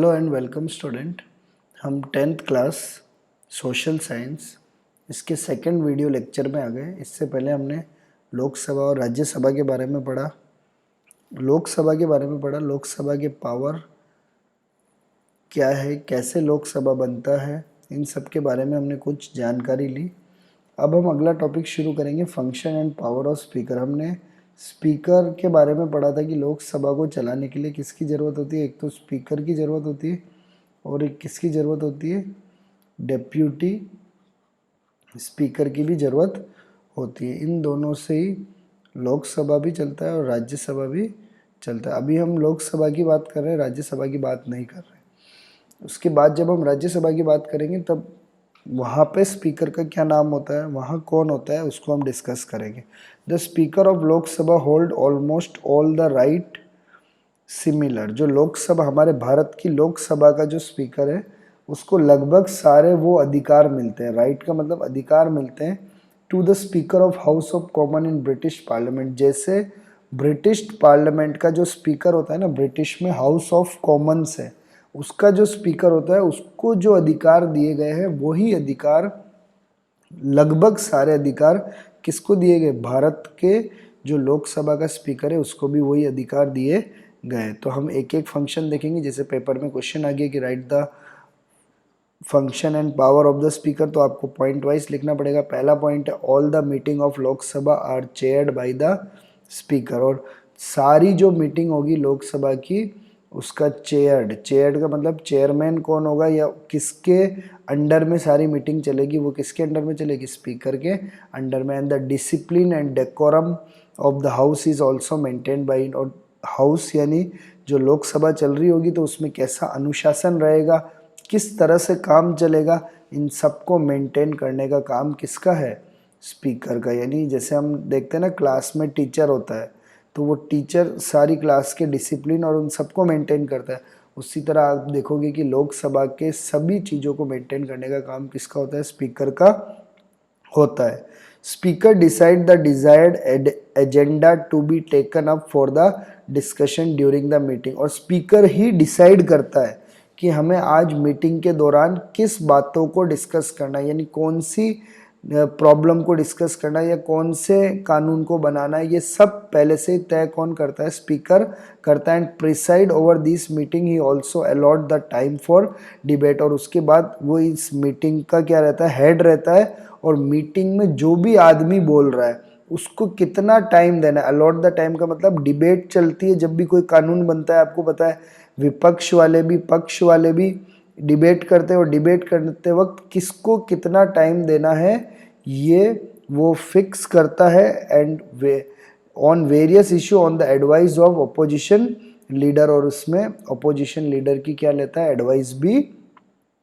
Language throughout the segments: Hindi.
Hello and welcome student. हम 10th क्लास सोशल साइंस इसके सेकंड वीडियो लेक्चर में आ गए। इससे पहले हमने लोकसभा और राज्यसभा के बारे में पढ़ा। लोकसभा के पावर क्या है, कैसे लोकसभा बनता है, इन सब के बारे में हमने कुछ जानकारी ली। अब हम अगला टॉपिक शुरू करेंगे, function and power of speaker. हमने स्पीकर के बारे में पढ़ा था कि लोकसभा को चलाने के लिए किसकी ज़रूरत होती है। एक तो स्पीकर की ज़रूरत होती है और एक किसकी ज़रूरत होती है, डेप्यूटी स्पीकर की भी ज़रूरत होती है। इन दोनों से ही लोकसभा भी चलता है और राज्यसभा भी चलता है। अभी हम लोकसभा की बात कर रहे हैं, राज्यसभा की बात नहीं कर रहे। उसके बाद जब हम राज्यसभा की बात करेंगे तब वहाँ पे स्पीकर का क्या नाम होता है, वहाँ कौन होता है, उसको हम डिस्कस करेंगे। The speaker of Lok Sabha hold almost all the right similar. जो लोकसभा, हमारे भारत की लोकसभा का जो स्पीकर है उसको लगभग सारे वो अधिकार मिलते हैं। राइट का मतलब अधिकार मिलते हैं to the speaker of house of common in British parliament. जैसे ब्रिटिश पार्लियामेंट का जो स्पीकर होता है ना, ब्रिटिश में हाउस ऑफ कॉमन्स है, उसका जो स्पीकर होता है उसको जो अधिकार दिए गए हैं वही अधिकार, लगभग सारे अधिकार किसको दिए गए, भारत के जो लोकसभा का स्पीकर है उसको भी वही अधिकार दिए गए। तो हम एक एक फंक्शन देखेंगे। जैसे पेपर में क्वेश्चन आ गया कि right the function and power of the speaker, तो आपको पॉइंट वाइज लिखना पड़ेगा। पहला पॉइंट है all the meeting of Lok Sabha are chaired by the speaker. और सारी जो मीटिंग होगी लोकसभा की उसका चेयर्ड का मतलब चेयरमैन कौन होगा या किसके अंडर में सारी मीटिंग चलेगी, वो किसके अंडर में चलेगी, स्पीकर के अंडर में। And the discipline and decorum of the house is also maintained by, और हाउस यानी जो लोकसभा चल रही होगी तो उसमें कैसा अनुशासन रहेगा, किस तरह से काम चलेगा, इन सबको मेंटेन करने का काम किसका है, स्पीकर का। यानी जैसे हम देखते हैं ना क्लास में टीचर होता है तो वो टीचर सारी क्लास के डिसिप्लिन और उन सबको मेंटेन करता है। उसी तरह आप देखोगे कि लोकसभा के सभी चीज़ों को मेंटेन करने का काम किसका होता है, स्पीकर का होता है। Speaker decide the desired agenda to be taken up for the discussion during the meeting. और स्पीकर ही डिसाइड करता है कि हमें आज मीटिंग के दौरान किस बातों को डिस्कस करना है, यानी कौन सी प्रॉब्लम को डिस्कस करना है या कौन से कानून को बनाना है। ये सब पहले से तय कौन करता है, स्पीकर करता है। And preside over this meeting he also allot the time for debate. और उसके बाद वो इस मीटिंग का क्या रहता है, हेड रहता है। और मीटिंग में जो भी आदमी बोल रहा है उसको कितना टाइम देना है। अलॉट द टाइम का मतलब डिबेट चलती है जब भी कोई कानून बनता है, आपको पता है विपक्ष वाले भी पक्ष वाले भी डिबेट करते हैं और डिबेट करते वक्त किसको कितना टाइम देना है ये वो फिक्स करता है। And on various issue on the advice of opposition leader, और उसमें अपोजिशन लीडर की क्या लेता है, एडवाइस भी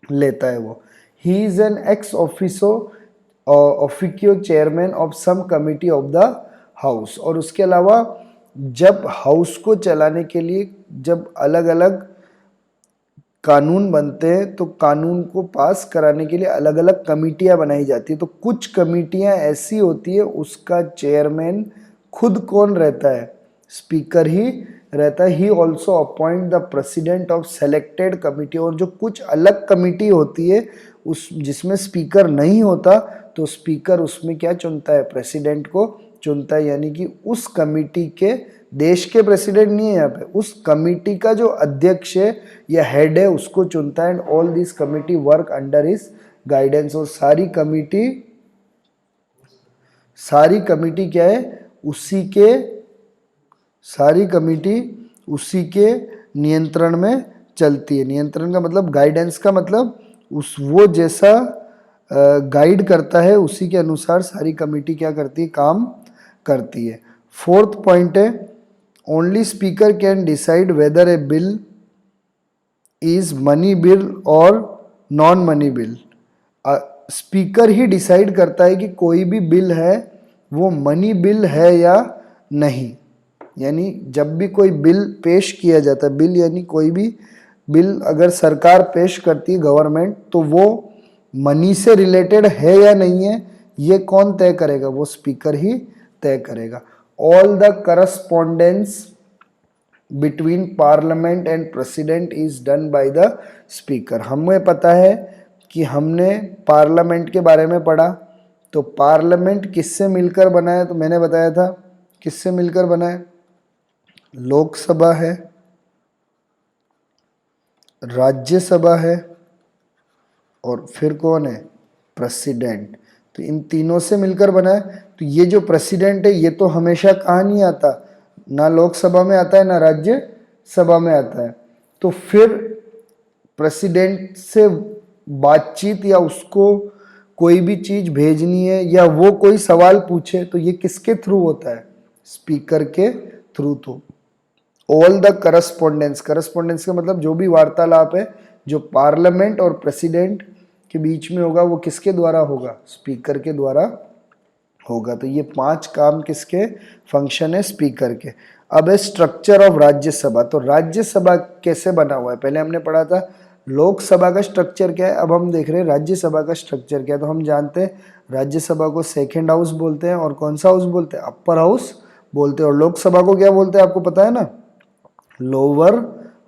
लेता है वो। He is an ex officio chairman of some committee of the house. और उसके अलावा जब हाउस को चलाने के लिए जब अलग अलग कानून बनते हैं तो कानून को पास कराने के लिए अलग अलग कमिटियां बनाई जाती है। तो कुछ कमिटियां ऐसी होती है उसका चेयरमैन खुद कौन रहता है, स्पीकर ही रहता है। He also appoint the president of selected committee. और जो कुछ अलग कमिटी होती है उस जिसमें स्पीकर नहीं होता तो स्पीकर उसमें क्या चुनता है, प्रेसिडेंट को चुनता है। यानी कि उस कमिटी के, देश के प्रेसिडेंट नहीं है यहाँ पे, उस कमिटी का जो अध्यक्ष है या हेड है उसको चुनता है। And all this committee work under his guidance. और सारी कमिटी क्या है, सारी कमिटी उसी के नियंत्रण में चलती है। नियंत्रण का मतलब, गाइडेंस का मतलब वो जैसा गाइड करता है उसी के अनुसार सारी कमिटी क्या करती है, काम करती है। फोर्थ पॉइंट है only speaker can decide whether A bill is money bill और नॉन मनी बिल। स्पीकर ही डिसाइड करता है कि कोई भी बिल है वो मनी बिल है या नहीं। यानी जब भी कोई बिल पेश किया जाता है, बिल यानी कोई भी बिल अगर सरकार पेश करती है गवर्नमेंट, तो वो मनी से रिलेटेड है या नहीं है ये कौन तय करेगा, वो स्पीकर ही तय करेगा। All the correspondence between parliament and president is done by the speaker. हमें पता है कि हमने पार्लियामेंट के बारे में पढ़ा, तो पार्लियामेंट किससे मिलकर बना है, तो मैंने बताया था किससे मिलकर बना है, लोकसभा है, राज्यसभा है और फिर कौन है, प्रेसिडेंट। तो इन तीनों से मिलकर बना है। तो ये जो प्रेसिडेंट है ये तो हमेशा कहाँ नहीं आता, ना लोकसभा में आता है ना राज्यसभा में आता है। तो फिर प्रेसिडेंट से बातचीत या उसको कोई भी चीज भेजनी है या वो कोई सवाल पूछे तो ये किसके थ्रू होता है, स्पीकर के थ्रू। तो ऑल द करस्पॉन्डेंस, करस्पॉन्डेंस का मतलब जो भी वार्तालाप है जो पार्लियामेंट और प्रेसिडेंट के बीच में होगा वो किसके द्वारा होगा, स्पीकर के द्वारा होगा। तो ये 5 काम किसके, फंक्शन है स्पीकर के। अब है स्ट्रक्चर ऑफ राज्यसभा। तो राज्यसभा कैसे बना हुआ है, पहले हमने पढ़ा था लोकसभा का स्ट्रक्चर क्या है, अब हम देख रहे हैं राज्यसभा का स्ट्रक्चर क्या है। तो हम जानते हैं राज्यसभा को सेकेंड हाउस बोलते हैं और कौन सा हाउस बोलते हैं, अपर हाउस बोलते हैं। और लोकसभा को क्या बोलते हैं आपको पता है ना, लोअर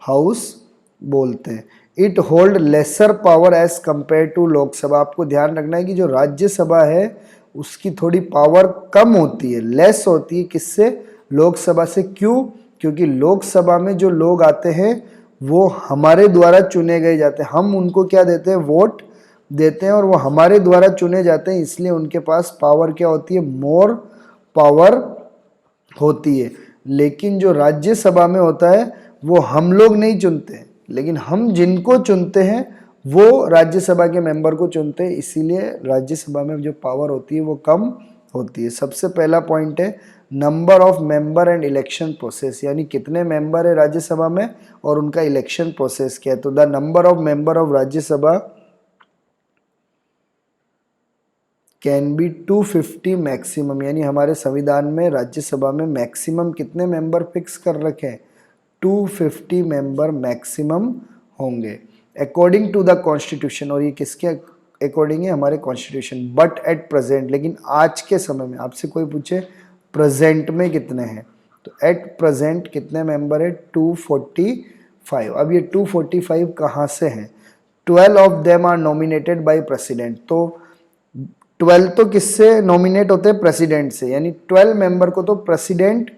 हाउस बोलते हैं। It hold lesser power as compare to Lok Sabha. आपको ध्यान रखना है कि जो राज्यसभा है उसकी थोड़ी पावर कम होती है, लेस होती है किससे, लोकसभा से। क्यों, क्योंकि लोकसभा में जो लोग आते हैं वो हमारे द्वारा चुने गए जाते हैं, हम उनको क्या देते हैं, वोट देते हैं और वो हमारे द्वारा चुने जाते हैं, इसलिए उनके पास पावर क्या होती है, मोर पावर होती है। लेकिन जो राज्यसभा में होता है वो हम लोग नहीं चुनते, लेकिन हम जिनको चुनते हैं वो राज्यसभा के मेंबर को चुनते हैं, इसीलिए राज्यसभा में जो पावर होती है वो कम होती है। सबसे पहला पॉइंट है number of member and election process, यानी कितने मेंबर है राज्यसभा में और उनका इलेक्शन प्रोसेस क्या है। तो the number of member of Rajya Sabha can be 250 maximum, यानी हमारे संविधान में राज्यसभा में मैक्सिमम कितने मेंबर फिक्स कर रखे हैं, 250 मेंबर मैक्सिमम होंगे अकॉर्डिंग टू द कॉन्स्टिट्यूशन। और ये किसके अकॉर्डिंग है, हमारे कॉन्स्टिट्यूशन। बट एट प्रेजेंट, लेकिन आज के समय में आपसे कोई पूछे प्रेजेंट में कितने हैं, तो एट प्रेजेंट कितने मेंबर है, 245। अब ये 245 कहाँ से हैं, 12 of them are nominated by president. तो 12 तो किससे नॉमिनेट होते हैं, प्रेसिडेंट से, यानी 12 मेंबर को तो प्रेसिडेंट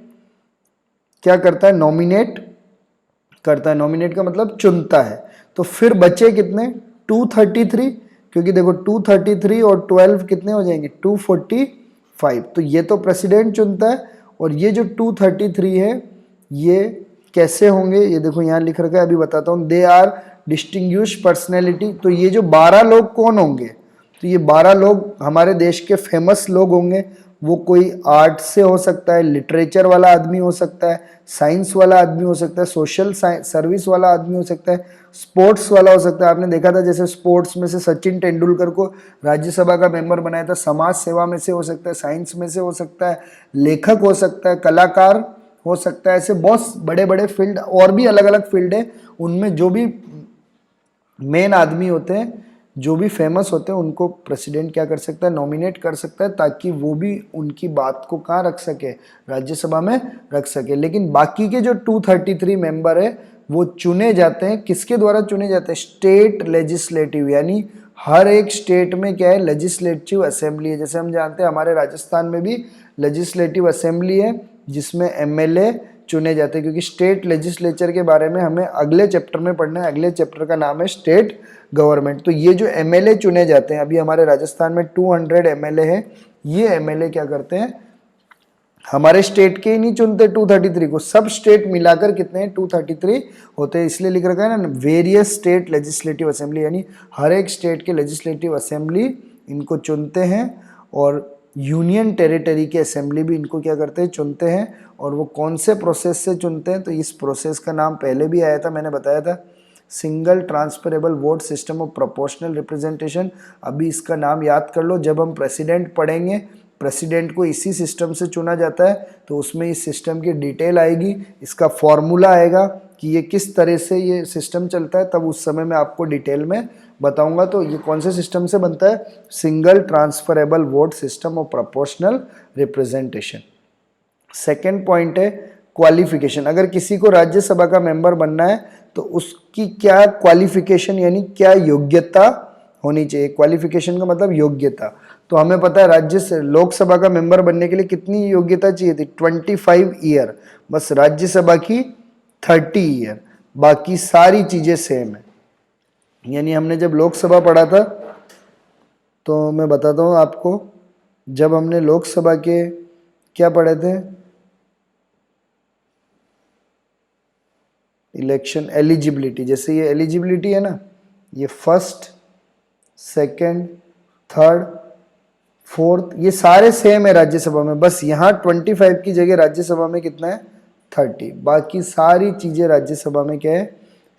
क्या करता है, नॉमिनेट करता है। नॉमिनेट का मतलब चुनता है। तो फिर बचे कितने, 233, क्योंकि देखो 233 और 12 कितने हो जाएंगे, 245। तो ये तो प्रेसिडेंट चुनता है और ये जो 233 है ये कैसे होंगे, ये देखो यहाँ लिख रखा है, अभी बताता हूँ। They are distinguish personality. तो ये जो 12 लोग कौन होंगे, तो ये 12 लोग हमारे देश के फेमस लोग होंगे। वो कोई आर्ट से हो सकता है, लिटरेचर वाला आदमी हो सकता है, साइंस वाला आदमी हो सकता है, सोशल सर्विस वाला आदमी हो सकता है, स्पोर्ट्स वाला हो सकता है। आपने देखा था जैसे स्पोर्ट्स में से सचिन तेंदुलकर को राज्यसभा का मेंबर बनाया था, समाज सेवा में से हो सकता है, साइंस में से हो सकता है, लेखक हो सकता है, कलाकार हो सकता है। ऐसे बहुत बड़े बड़े फील्ड और भी अलग अलग फील्ड है, उनमें जो भी मेन आदमी होते हैं, जो भी फेमस होते हैं, उनको प्रेसिडेंट क्या कर सकता है, नॉमिनेट कर सकता है, ताकि वो भी उनकी बात को कहाँ रख सके, राज्यसभा में रख सके। लेकिन बाकी के जो 233 मेंबर है वो चुने जाते हैं, किसके द्वारा चुने जाते हैं, स्टेट लेजिस्लेटिव, यानी हर एक स्टेट में क्या है, लेजिस्लेटिव असेंबली है। जैसे हम जानते हैं हमारे राजस्थान में भी लेजिस्लेटिव असेंबली है जिसमें एमएलए चुने जाते हैं, क्योंकि स्टेट लेजिस्लेचर के बारे में हमें अगले चैप्टर में पढ़ना है। अगले चैप्टर का नाम है स्टेट गवर्नमेंट। तो ये जो एमएलए चुने जाते हैं, अभी हमारे राजस्थान में 200 एमएलए है। ये एमएलए क्या करते हैं, हमारे स्टेट के ही नहीं चुनते 233 को, सब स्टेट मिलाकर कितने हैं, 233 होते हैं। इसलिए लिख रखा है ना वेरियस स्टेट लेजिस्लेटिव असेंबली, यानी हर एक स्टेट के लेजिस्लेटिव असेंबली इनको चुनते हैं। और यूनियन टेरिटरी के असेंबली भी इनको क्या करते हैं, चुनते हैं। और वो कौन से प्रोसेस से चुनते हैं, तो इस प्रोसेस का नाम पहले भी आया था, मैंने बताया था, single transferable vote system of proportional representation. अभी इसका नाम याद कर लो, जब हम प्रेसिडेंट पढ़ेंगे, प्रेसिडेंट को इसी सिस्टम से चुना जाता है, तो उसमें इस सिस्टम की डिटेल आएगी, इसका फॉर्मूला आएगा कि ये किस तरह से ये सिस्टम चलता है, तब उस समय मैं आपको डिटेल में बताऊंगा। तो ये कौन से सिस्टम से बनता है, single transferable vote system of proportional representation. Second point है क्वालिफिकेशन, अगर किसी को राज्यसभा का मेंबर बनना है तो उसकी क्या क्वालिफिकेशन यानी क्या योग्यता होनी चाहिए। क्वालिफिकेशन का मतलब योग्यता। तो हमें पता है राज्य से लोकसभा का मेंबर बनने के लिए कितनी योग्यता चाहिए थी, 25 ईयर। बस राज्यसभा की 30 ईयर, बाकी सारी चीजें सेम है। यानी हमने जब लोकसभा पढ़ा था, तो मैं बताता हूँ आपको, जब हमने लोकसभा के क्या पढ़े थे, इलेक्शन एलिजिबिलिटी। जैसे ये एलिजिबिलिटी है ना, ये फर्स्ट, सेकंड, थर्ड, फोर्थ, ये सारे सेम है राज्यसभा में। बस यहाँ 25 की जगह राज्यसभा में कितना है, 30। बाकी सारी चीजें राज्यसभा में क्या है,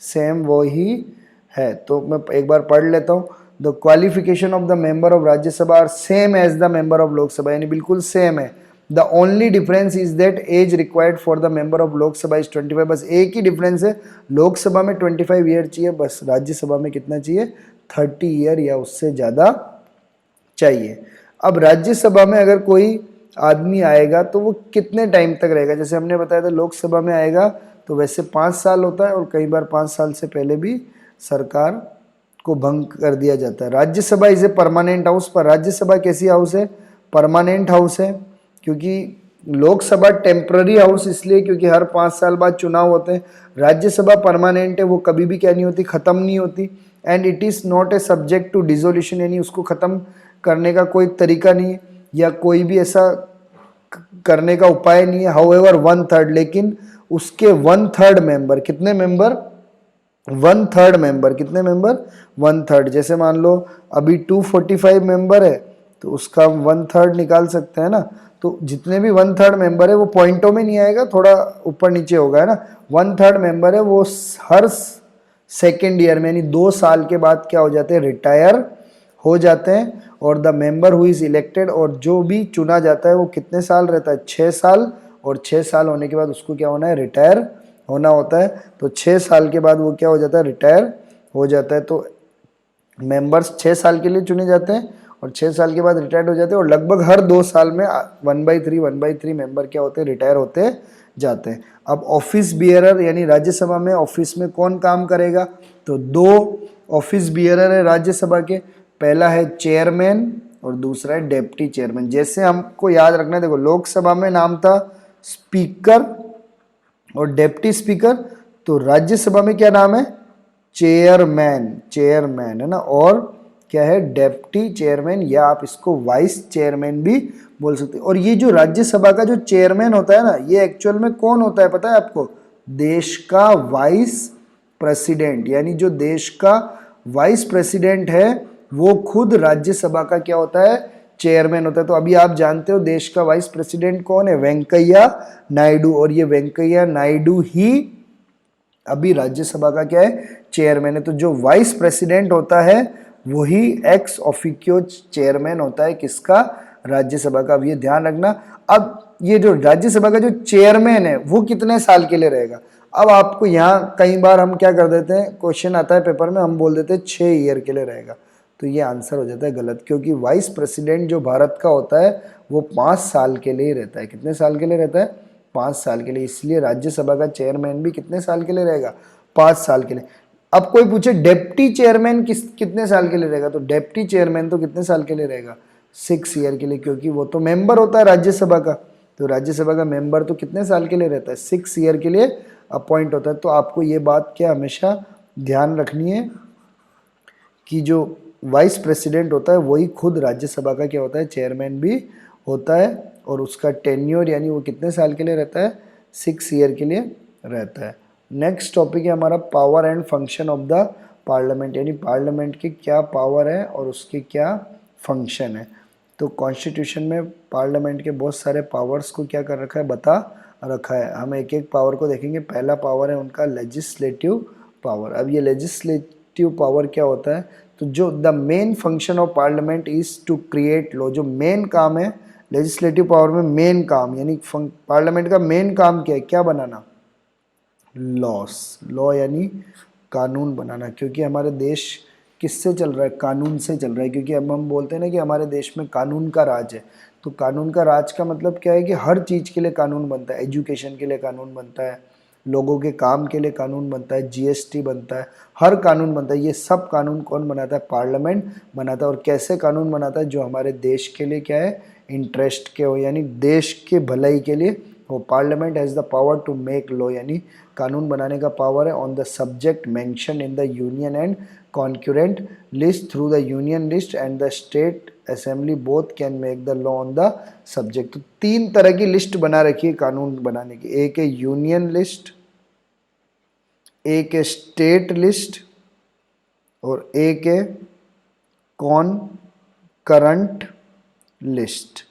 सेम वो ही है। तो मैं एक बार पढ़ लेता हूँ। The qualification of the member of Rajya Sabha are same as the member of Lok Sabha, यानी बिल्कुल सेम है। The only difference is that age required for the member of Lok Sabha is 25। बस एक ही डिफरेंस है, लोकसभा में 25 ईयर चाहिए, बस राज्यसभा में कितना चाहिए, 30 ईयर या उससे ज़्यादा चाहिए। अब राज्यसभा में अगर कोई आदमी आएगा तो वो कितने टाइम तक रहेगा, जैसे हमने बताया था लोकसभा में आएगा तो वैसे 5 साल होता है, और कई बार 5 साल से पहले भी सरकार को भंग कर दिया जाता है। Rajya Sabha is a permanent house, पर राज्यसभा कैसी हाउस है, परमानेंट हाउस है। क्योंकि लोकसभा टेम्पररी हाउस इसलिए क्योंकि हर 5 साल बाद चुनाव होते हैं। राज्यसभा परमानेंट है, वो कभी भी क्या नहीं होती, खत्म नहीं होती। And it is not a subject to dissolution, यानी उसको ख़त्म करने का कोई तरीका नहीं है या कोई भी ऐसा करने का उपाय नहीं है। हाउएवर 1/3, लेकिन उसके 1/3 मेंबर, कितने मेंबर, 1/3 मेंबर, कितने मेंबर, 1/3। जैसे मान लो अभी 245 मेंबर है तो उसका 1/3 निकाल सकते हैं ना। तो जितने भी 1/3 मेंबर है वो पॉइंटों में नहीं आएगा, थोड़ा ऊपर नीचे होगा, है ना। 1/3 मेंबर है वो हर सेकेंड ईयर में यानी 2 साल के बाद क्या हो जाते हैं, रिटायर हो जाते हैं। और the member who is elected, और जो भी चुना जाता है वो कितने साल रहता है, 6 साल। और 6 साल होने के बाद उसको क्या होना है, रिटायर होना होता है। तो 6 साल के बाद वो क्या हो जाता है, रिटायर हो जाता है। तो मेंबर्स 6 साल के लिए चुने जाते हैं और 6 साल के बाद रिटायर्ड हो जाते हैं। और लगभग हर 2 साल में 1/3 मेंबर क्या होते हैं, रिटायर होते जाते हैं। अब ऑफिस बियरर, यानी राज्यसभा में ऑफिस में कौन काम करेगा, तो 2 ऑफिस बियरर है राज्यसभा के। पहला है चेयरमैन और दूसरा है डेप्टी चेयरमैन। जैसे हमको याद रखना है, देखो लोकसभा में नाम था स्पीकर और डेप्टी स्पीकर, तो राज्यसभा में क्या नाम है, चेयरमैन, चेयरमैन है ना। और क्या है, डेप्टी चेयरमैन, या आप इसको वाइस चेयरमैन भी बोल सकते हैं। और ये जो राज्यसभा का जो चेयरमैन होता है ना, ये एक्चुअल में कौन होता है पता है आपको, देश का वाइस प्रेसिडेंट। यानी जो देश का वाइस प्रेसिडेंट है वो खुद राज्यसभा का क्या होता है, चेयरमैन होता है। तो अभी आप जानते हो देश का वाइस प्रेसिडेंट कौन है, वेंकैया नायडू। और ये वेंकैया नायडू ही अभी राज्यसभा का क्या है, चेयरमैन है। तो जो वाइस प्रेसिडेंट होता है वही एक्स ऑफिशियो चेयरमैन होता है, किसका, राज्यसभा का। अब ये ध्यान रखना। अब ये जो राज्यसभा का जो चेयरमैन है वो कितने साल के लिए रहेगा। अब आपको यहाँ कई बार हम क्या कर देते हैं, क्वेश्चन आता है पेपर में, हम बोल देते हैं 6 ईयर के लिए रहेगा, तो ये आंसर हो जाता है गलत। क्योंकि वाइस प्रेसिडेंट जो भारत का होता है वो 5 साल के लिए रहता है। कितने साल के लिए रहता है, 5 साल के लिए। इसलिए राज्यसभा का चेयरमैन भी कितने साल के लिए रहेगा, 5 साल के लिए। अब कोई पूछे डेप्टी चेयरमैन कितने साल के लिए रहेगा, तो डेप्टी चेयरमैन तो कितने साल के लिए रहेगा, 6 ईयर के लिए। क्योंकि वो तो मेंबर होता है राज्यसभा का, तो राज्यसभा का मेंबर तो कितने साल के लिए रहता है, 6 ईयर के लिए अपॉइंट होता है। तो आपको ये बात क्या हमेशा ध्यान रखनी है कि जो वाइस प्रेसिडेंट होता है वही खुद राज्यसभा का क्या होता है, चेयरमैन भी होता है। और उसका टेन्योर यानी वो कितने साल के लिए रहता है, 6 ईयर के लिए रहता है। नेक्स्ट टॉपिक है हमारा power and function of the parliament, यानी पार्लियामेंट की क्या पावर है और उसके क्या फंक्शन है। तो कॉन्स्टिट्यूशन में पार्लियामेंट के बहुत सारे पावर्स को क्या कर रखा है, बता रखा है। हम एक एक पावर को देखेंगे। पहला पावर है उनका लेजिस्लेटिव पावर। अब ये लेजिस्लेटिव पावर क्या होता है, तो जो the main function of parliament is to create law. जो मेन काम है लेजिस्लेटिव पावर में, मेन काम यानी पार्लियामेंट का मेन काम क्या है, क्या बनाना, लॉस। लॉ यानी कानून बनाना। क्योंकि हमारे देश किससे चल रहा है, कानून से चल रहा है। क्योंकि अब हम बोलते हैं ना कि हमारे देश में कानून का राज है, तो कानून का राज का मतलब क्या है कि हर चीज़ के लिए कानून बनता है। एजुकेशन के लिए कानून बनता है, लोगों के काम के लिए कानून बनता है, जीएसटी बनता है, हर कानून बनता है। ये सब कानून कौन बनाता है? पार्लियामेंट बनाता है। और कैसे कानून बनाता है? जो हमारे देश के लिए क्या है, इंटरेस्ट के हो, यानी देश के भलाई के लिए हो। Parliament has the power to make law, यानी कानून बनाने का पावर है on the subject mention in the union and concurrent list through the union list and the state assembly both can make the law on the subject. तो तीन तरह की लिस्ट बना रखी है कानून बनाने की। एक है यूनियन लिस्ट, एक है स्टेट लिस्ट और एक है कॉनकरंट लिस्ट।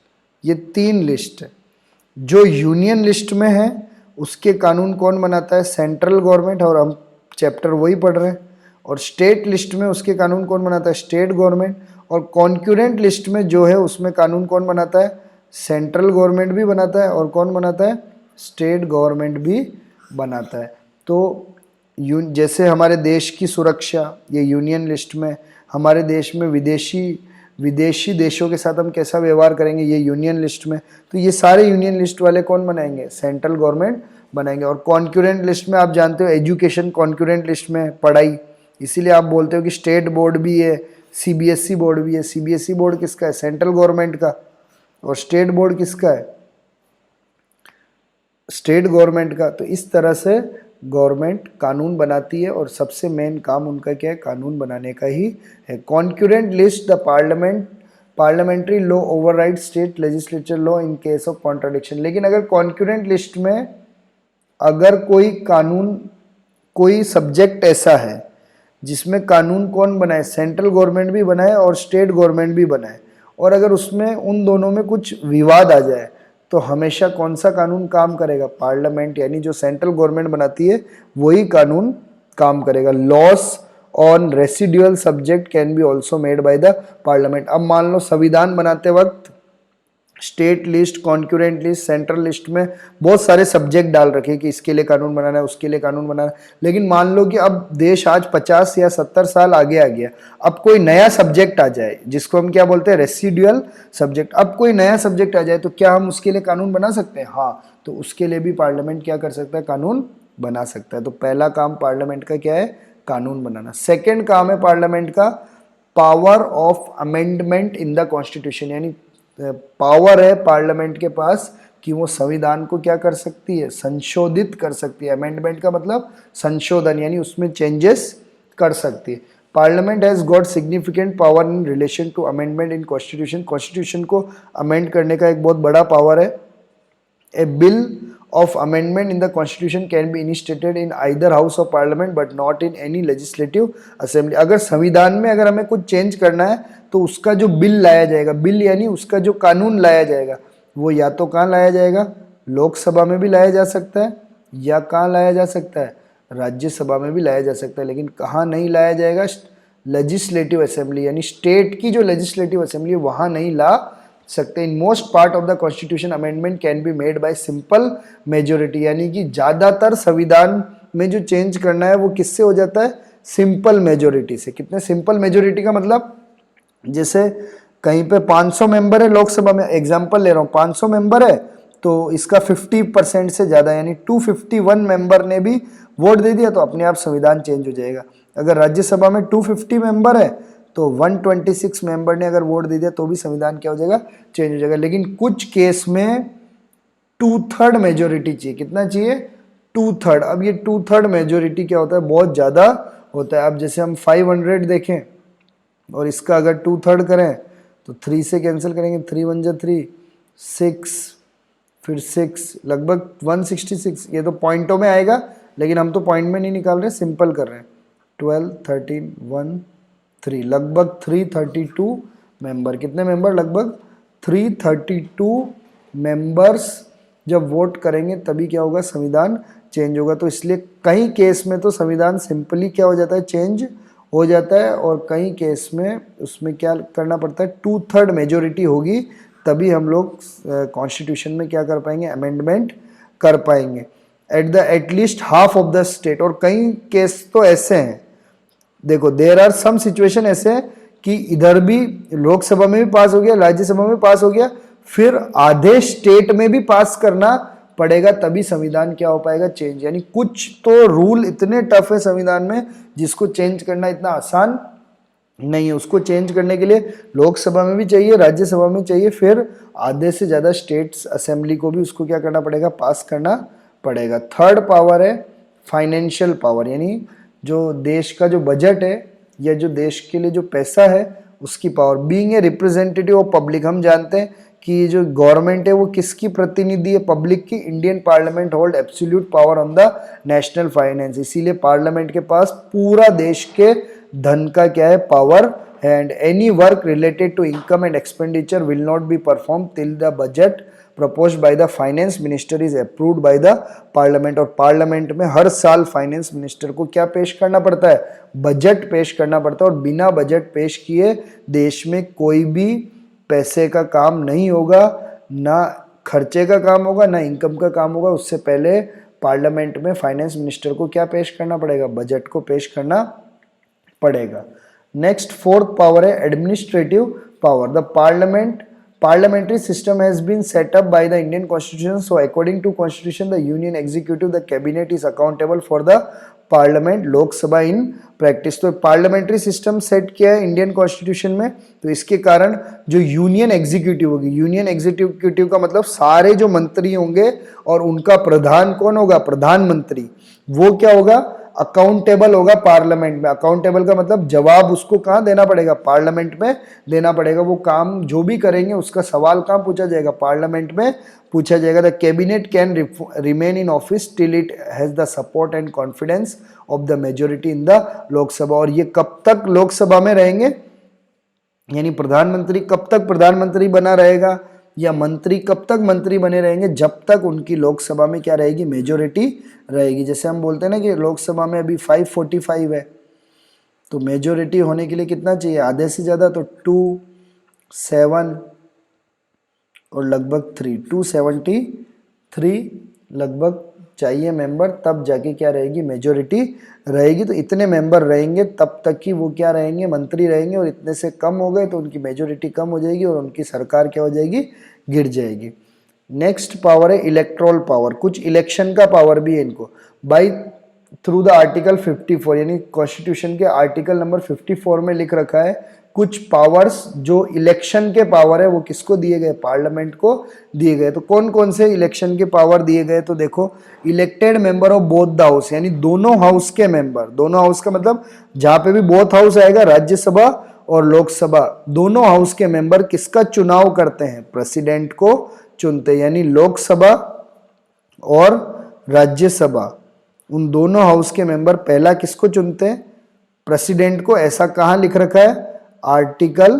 ये तीन लिस्ट है। जो यूनियन लिस्ट में है उसके कानून कौन बनाता है? सेंट्रल गवर्नमेंट, और हम चैप्टर वही पढ़ रहे हैं। और स्टेट लिस्ट में उसके कानून कौन बनाता है? State government. और कॉन्क्यूरेंट लिस्ट में जो है उसमें कानून कौन बनाता है? सेंट्रल गवर्नमेंट भी बनाता है और कौन बनाता है? स्टेट गवर्नमेंट भी बनाता है। तो जैसे हमारे देश की सुरक्षा ये यूनियन लिस्ट में, हमारे देश में विदेशी देशों के साथ हम कैसा व्यवहार करेंगे ये यूनियन लिस्ट में। तो ये सारे यूनियन लिस्ट वाले कौन बनाएंगे? सेंट्रल गवर्नमेंट बनाएंगे। और कॉन्क्यूरेंट लिस्ट में आप जानते हो एजुकेशन कॉन्क्यूरेंट लिस्ट में पढ़ाई, इसीलिए आप बोलते हो कि स्टेट बोर्ड भी है, सीबीएसई बोर्ड भी है। सीबीएसई बोर्ड किसका है? सेंट्रल गवर्नमेंट का। और स्टेट बोर्ड किसका है? स्टेट गवर्नमेंट का। तो इस तरह से गवर्नमेंट कानून बनाती है और सबसे मेन काम उनका क्या है? कानून बनाने का ही है। Concurrent list the parliamentary law override state legislature law in case of contradiction. लेकिन अगर कॉन्क्यूरेंट लिस्ट में अगर कोई कानून, कोई सब्जेक्ट ऐसा है जिसमें कानून कौन बनाए? सेंट्रल गवर्नमेंट भी बनाए और स्टेट गवर्नमेंट भी बनाए, और अगर उसमें उन दोनों में कुछ विवाद आ जाए तो हमेशा कौन सा कानून काम करेगा? पार्लियामेंट, यानी जो सेंट्रल गवर्नमेंट बनाती है वही कानून काम करेगा। Laws on residual subject can be also made by the parliament. अब मान लो संविधान बनाते वक्त state list, concurrent list, central list में बहुत सारे सब्जेक्ट डाल रखे कि इसके लिए कानून बनाना है, उसके लिए कानून बनाना है। लेकिन मान लो कि अब देश आज 50 या 70 साल आगे आ गया, अब कोई नया सब्जेक्ट आ जाए जिसको हम क्या बोलते हैं? Residual subject. अब कोई नया सब्जेक्ट आ जाए तो क्या हम उसके लिए कानून बना सकते हैं? हाँ, तो उसके लिए भी पार्लियामेंट क्या कर सकता है? कानून बना सकता है। तो पहला काम पार्लियामेंट का क्या है? कानून बनाना। सेकेंड काम है पार्लियामेंट का power of amendment in the constitution, यानी पावर है पार्लियामेंट के पास कि वो संविधान को क्या कर सकती है? संशोधित कर सकती है। अमेंडमेंट का मतलब संशोधन, यानी उसमें चेंजेस कर सकती है। Parliament has got significant power in relation to amendment in constitution. Constitution को अमेंड करने का एक बहुत बड़ा पावर है। A bill of amendment in the constitution can be initiated in either house of parliament but not in any legislative assembly। अगर संविधान में अगर हमें कुछ चेंज करना है तो उसका जो बिल लाया जाएगा, बिल यानी उसका जो कानून लाया जाएगा, वो या तो कहाँ लाया जाएगा? लोकसभा में भी लाया जा सकता है या कहाँ लाया जा सकता है? राज्यसभा में भी लाया जा सकता है। लेकिन कहाँ नहीं लाया जाएगा? लेजिस्लेटिव असेंबली, यानी स्टेट की जो लेजिस्लेटिव असेंबली है वहाँ नहीं ला सकते। In most part of the constitution amendment can be made by simple majority, यानी कि ज़्यादातर संविधान में जो चेंज करना है वो किससे हो जाता है? सिंपल मेजोरिटी से। कितने? सिंपल मेजोरिटी का मतलब जैसे कहीं पे 500 मेंबर है लोकसभा में, एग्जाम्पल ले रहा हूँ, 500 मेंबर है तो इसका 50% से ज़्यादा यानी 251 मेंबर ने भी वोट दे दिया तो अपने आप संविधान चेंज हो जाएगा। अगर राज्यसभा में 250 मेंबर है तो 126 मेंबर ने अगर वोट दे दिया तो भी संविधान क्या हो जाएगा? चेंज हो जाएगा। लेकिन कुछ केस में 2/3 मेजोरिटी चाहिए। कितना चाहिए? 2/3। अब ये 2/3 मेजोरिटी क्या होता है? बहुत ज़्यादा होता है। अब जैसे हम 500 देखें और इसका अगर 2/3 करें तो 3 से कैंसिल करेंगे, 3 1 जा 3, 6 फिर 6 लगभग 166। ये तो पॉइंटों में आएगा लेकिन हम तो पॉइंट में नहीं निकाल रहे, सिंपल कर रहे हैं। 12 13 1 3 लगभग 332 मेंबर। कितने मेंबर? लगभग 332 मेंबर्स जब वोट करेंगे तभी क्या होगा? संविधान चेंज होगा। तो इसलिए कई केस में तो संविधान सिंपली क्या हो जाता है? चेंज हो जाता है। और कई केस में उसमें क्या करना पड़ता है? 2/3 मेजोरिटी होगी तभी हम लोग कॉन्स्टिट्यूशन में क्या कर पाएंगे? अमेंडमेंट कर पाएंगे। At least half of the state. और कई केस तो ऐसे हैं, देखो देयर आर सम सिचुएशन ऐसे हैं कि इधर भी लोकसभा में भी पास हो गया, राज्यसभा में पास हो गया, फिर आधे स्टेट में भी पास करना पड़ेगा, तभी संविधान क्या हो पाएगा, चेंज। यानी कुछ तो रूल इतने टफ है संविधान में जिसको चेंज करना इतना आसान नहीं है। उसको चेंज करने के लिए लोकसभा में भी चाहिए, राज्यसभा में चाहिए, फिर आधे से ज्यादा स्टेट्स असेंबली को भी उसको क्या करना पड़ेगा, पास करना पड़ेगा। थर्ड पावर है फाइनेंशियल पावर, यानी जो देश का जो बजट है या जो देश के लिए जो पैसा है उसकी power. Being a representative of public, हम जानते हैं कि ये जो गवर्नमेंट है वो किसकी प्रतिनिधि है, पब्लिक की। Indian parliament hold absolute power on the national finance, इसीलिए पार्लियामेंट के पास पूरा देश के धन का क्या है, power. And any work related to income and expenditure will not be perform till the budget proposed by the finance minister is approved by the parliament. और पार्लियामेंट में हर साल फाइनेंस मिनिस्टर को क्या पेश करना पड़ता है, बजट पेश करना पड़ता है। और बिना बजट पेश किए देश में कोई भी पैसे का काम नहीं होगा, ना खर्चे का काम होगा, ना इनकम का काम होगा। उससे पहले पार्लियामेंट में फाइनेंस मिनिस्टर को क्या पेश करना पड़ेगा, बजट को पेश करना पड़ेगा। नेक्स्ट फोर्थ पावर है administrative power. The parliamentary system has been set up by the Indian constitution, so according to constitution the union executive, the cabinet is accountable for the parliament, लोक सभा इन प्रैक्टिस। तो पार्लियामेंट्री सिस्टम सेट किया है इंडियन कॉन्स्टिट्यूशन में, तो इसके कारण जो यूनियन एग्जीक्यूटिव होगी, यूनियन एग्जीक्यूटिव का मतलब सारे जो मंत्री होंगे और उनका प्रधान कौन होगा, प्रधानमंत्री, वो क्या होगा, अकाउंटेबल होगा पार्लियामेंट में। अकाउंटेबल का मतलब जवाब उसको कहाँ देना पड़ेगा, पार्लियामेंट में देना पड़ेगा। वो काम जो भी करेंगे उसका सवाल कहाँ पूछा जाएगा, पार्लियामेंट में पूछा जाएगा। The cabinet can remain in office till it has the support and confidence of the majority in the Lok Sabha. और ये कब तक लोकसभा में रहेंगे, यानी प्रधानमंत्री कब तक प्रधानमंत्री बना रहेगा, या मंत्री कब तक मंत्री बने रहेंगे, जब तक उनकी लोकसभा में क्या रहेगी, मेजोरिटी रहेगी। जैसे हम बोलते हैं ना कि लोकसभा में अभी 545 है, तो मेजोरिटी होने के लिए कितना चाहिए, आधे से ज़्यादा, तो 2, 7 और लगभग 3, 273 लगभग चाहिए मेंबर, तब जाके क्या रहेगी, मेजोरिटी रहेगी। तो इतने मेंबर रहेंगे तब तक कि वो क्या रहेंगे, मंत्री रहेंगे। और इतने से कम हो गए तो उनकी मेजोरिटी कम हो जाएगी और उनकी सरकार क्या हो जाएगी, गिर जाएगी। नेक्स्ट पावर है इलेक्ट्रोल पावर, कुछ इलेक्शन का पावर भी है इनको। बाई थ्रू द आर्टिकल 54, यानी कॉन्स्टिट्यूशन के आर्टिकल नंबर 54 में लिख रखा है कुछ पावर्स जो इलेक्शन के पावर है वो किसको दिए गए, पार्लियामेंट को दिए गए। तो कौन कौन से इलेक्शन के पावर दिए गए, तो देखो, elected member of both the house, यानी दोनों हाउस के मेंबर। दोनों हाउस का मतलब जहां पे भी बोथ हाउस आएगा, राज्यसभा और लोकसभा, दोनों हाउस के मेंबर किसका चुनाव करते हैं, प्रेसिडेंट को चुनते हैं। यानी लोकसभा और राज्यसभा, उन दोनों हाउस के मेंबर पहला किसको चुनते हैं, प्रेसिडेंट को। ऐसा कहाँ लिख रखा है, आर्टिकल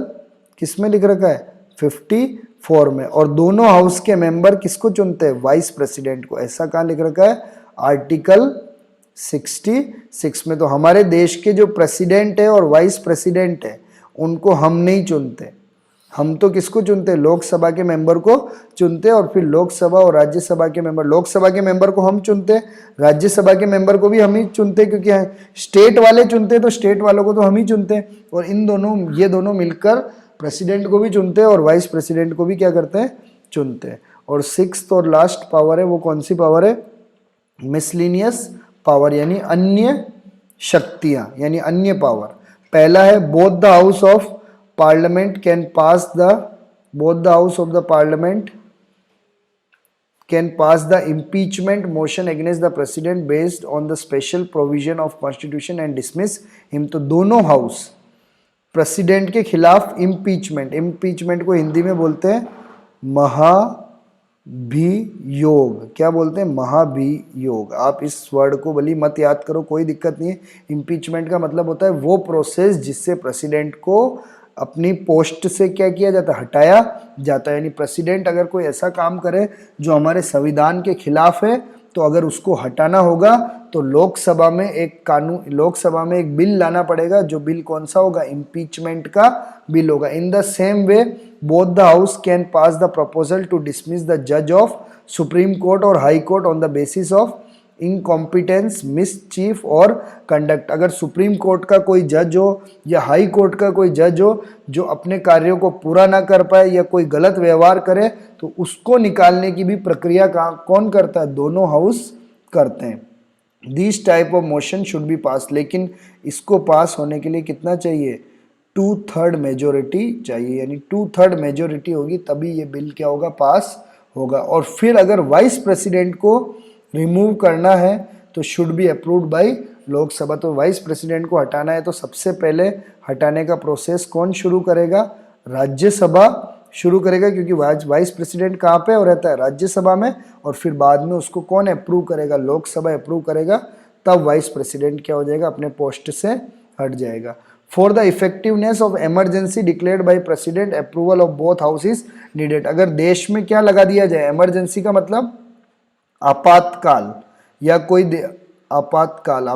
किस में लिख रखा है, 54 में। और दोनों हाउस के मेंबर किसको चुनते हैं, वाइस प्रेसिडेंट को। ऐसा कहाँ लिख रखा है, आर्टिकल 66 में। तो हमारे देश के जो प्रेसिडेंट है और वाइस प्रेसिडेंट है उनको हम नहीं चुनते, हम तो किसको चुनते हैं, लोकसभा के मेंबर को चुनते हैं। और फिर लोकसभा और राज्यसभा के मेंबर, लोकसभा के मेंबर को हम चुनते हैं, राज्यसभा के मेंबर को भी हम ही चुनते हैं, क्योंकि स्टेट वाले चुनते हैं तो स्टेट वालों को तो हम ही चुनते हैं। और ये दोनों मिलकर प्रेसिडेंट को भी चुनते हैं और वाइस प्रेसिडेंट को भी क्या करते हैं, चुनते हैं। और सिक्स्थ और लास्ट पावर है वो कौन सी पावर है, मिसलिनियस पावर, यानी अन्य शक्तियां, यानी अन्य पावर। पहला है both the house of Parliament can pass both the house of the Parliament can pass the impeachment motion against the president based on the special provision of constitution and dismiss him। तो दोनों हाउस प्रेसिडेंट के खिलाफ इम्पीचमेंट को हिंदी में बोलते हैं महाभियोग। क्या बोलते हैं, महाभियोग। आप इस वर्ड को भली मत याद करो, कोई दिक्कत नहीं है। इम्पीचमेंट का मतलब होता है वो प्रोसेस जिससे प्रेसिडेंट को अपनी पोस्ट से क्या किया जाता है, हटाया जाता है। यानी प्रेसिडेंट अगर कोई ऐसा काम करे जो हमारे संविधान के खिलाफ है, तो अगर उसको हटाना होगा तो लोकसभा में एक बिल लाना पड़ेगा। जो बिल कौन सा होगा, इम्पीचमेंट का बिल होगा। In the same way both the house can pass the proposal to dismiss the जज ऑफ सुप्रीम कोर्ट और high court on the basis of incompetence, mischief और कंडक्ट। अगर सुप्रीम कोर्ट का कोई जज हो या हाई कोर्ट का कोई जज हो जो अपने कार्यों को पूरा ना कर पाए या कोई गलत व्यवहार करे तो उसको निकालने की भी प्रक्रिया कौन करता है? दोनों हाउस करते हैं। This type of motion should be pass, लेकिन इसको पास होने के लिए कितना चाहिए? 2/3 मेजोरिटी चाहिए, यानी 2/3 मेजोरिटी होगी तभी ये बिल क्या होगा? पास होगा। और फिर अगर वाइस प्रेसिडेंट को रिमूव करना है तो should be approved by Lok Sabha. तो वाइस प्रेसिडेंट को हटाना है तो सबसे पहले हटाने का प्रोसेस कौन शुरू करेगा? राज्यसभा शुरू करेगा, क्योंकि वाइस प्रेसिडेंट कहाँ पे और रहता है? राज्यसभा में। और फिर बाद में उसको कौन अप्रूव करेगा? लोकसभा अप्रूव करेगा, तब वाइस प्रेसिडेंट क्या हो जाएगा? अपने पोस्ट से हट जाएगा। For the effectiveness of emergency declared by president approval of both house is needed. अगर देश में क्या लगा दिया जाए? इमरजेंसी का मतलब आपातकाल, या कोई आपातकाल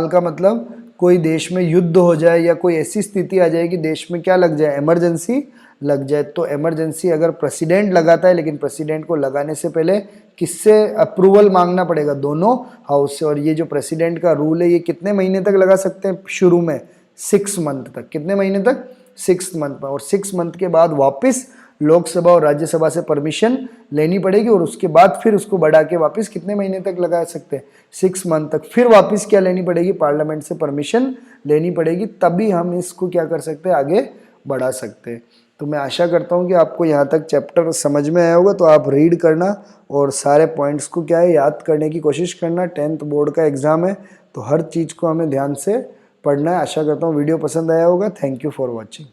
का मतलब कोई देश में युद्ध हो जाए या कोई ऐसी स्थिति आ जाए कि देश में क्या लग जाए? इमरजेंसी लग जाए। तो इमरजेंसी अगर प्रेसिडेंट लगाता है, लेकिन प्रेसिडेंट को लगाने से पहले किससे अप्रूवल मांगना पड़ेगा? दोनों हाउस से। और ये जो प्रेसिडेंट का रूल है ये कितने महीने तक लगा सकते हैं? शुरू में 6 मंथ तक। कितने महीने तक? 6 मंथ में। और 6 मंथ के बाद वापस लोकसभा और राज्यसभा से परमिशन लेनी पड़ेगी, और उसके बाद फिर उसको बढ़ा के वापस कितने महीने तक लगा सकते हैं? 6 मंथ तक। फिर वापस क्या लेनी पड़ेगी? पार्लियामेंट से परमिशन लेनी पड़ेगी, तभी हम इसको क्या कर सकते हैं? आगे बढ़ा सकते हैं। तो मैं आशा करता हूँ कि आपको यहाँ तक चैप्टर समझ में आया होगा। तो आप रीड करना और सारे पॉइंट्स को क्या है? याद करने की कोशिश करना। 10th बोर्ड का एग्जाम है तो हर चीज़ को हमें ध्यान से पढ़ना है। आशा करता हूँ वीडियो पसंद आया होगा। Thank you for watching.